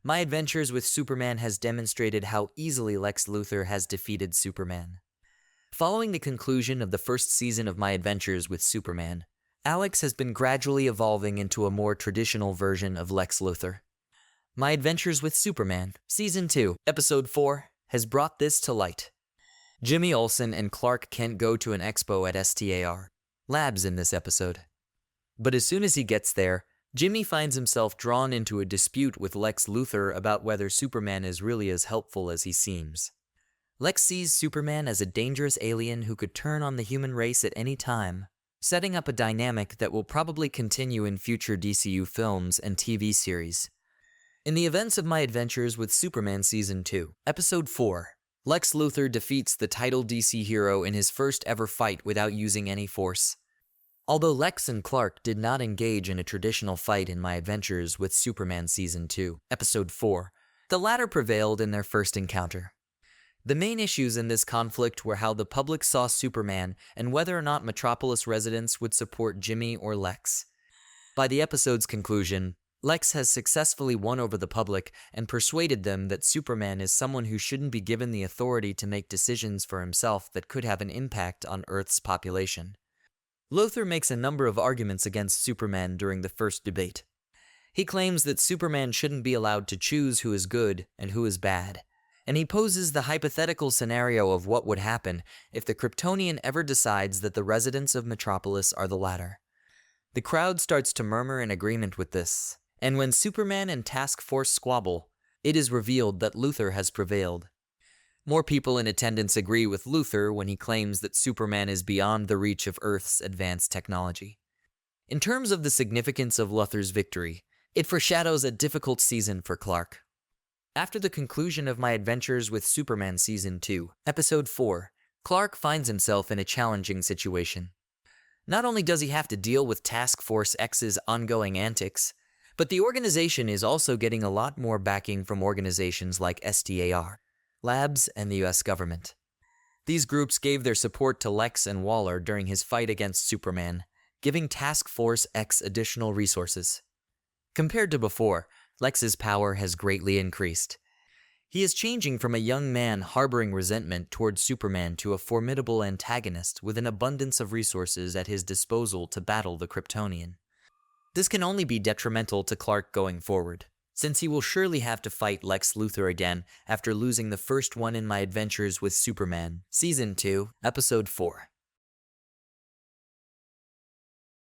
My Adventures with Superman has demonstrated how easily Lex Luthor has defeated Superman. Following the conclusion of the first season of My Adventures with Superman, Alex has been gradually evolving into a more traditional version of Lex Luthor. My Adventures with Superman, Season 2, Episode 4, has brought this to light. Jimmy Olsen and Clark Kent go to an expo at S.T.A.R. Labs in this episode. But as soon as he gets there, Jimmy finds himself drawn into a dispute with Lex Luthor about whether Superman is really as helpful as he seems. Lex sees Superman as a dangerous alien who could turn on the human race at any time, setting up a dynamic that will probably continue in future DCU films and TV series. In the events of My Adventures with Superman Season 2, Episode 4, Lex Luthor defeats the title DC hero in his first ever fight without using any force. Although Lex and Clark did not engage in a traditional fight in My Adventures with Superman Season 2, Episode 4, the latter prevailed in their first encounter. The main issues in this conflict were how the public saw Superman and whether or not Metropolis residents would support Jimmy or Lex. By the episode's conclusion, Lex has successfully won over the public and persuaded them that Superman is someone who shouldn't be given the authority to make decisions for himself that could have an impact on Earth's population. Luthor makes a number of arguments against Superman during the first debate. He claims that Superman shouldn't be allowed to choose who is good and who is bad, and he poses the hypothetical scenario of what would happen if the Kryptonian ever decides that the residents of Metropolis are the latter. The crowd starts to murmur in agreement with this, and when Superman and Task Force squabble, it is revealed that Luthor has prevailed. More people in attendance agree with Luthor when he claims that Superman is beyond the reach of Earth's advanced technology. In terms of the significance of Luthor's victory, it foreshadows a difficult season for Clark. After the conclusion of My Adventures with Superman Season 2, Episode 4, Clark finds himself in a challenging situation. Not only does he have to deal with Task Force X's ongoing antics, but the organization is also getting a lot more backing from organizations like S.T.A.R, Labs, and the US government. These groups gave their support to Lex and Waller during his fight against Superman, giving Task Force X additional resources. Compared to before, Lex's power has greatly increased. He is changing from a young man harboring resentment towards Superman to a formidable antagonist with an abundance of resources at his disposal to battle the Kryptonian. This can only be detrimental to Clark going forward, since he will surely have to fight Lex Luthor again after losing the first one in My Adventures with Superman, Season 2, Episode 4.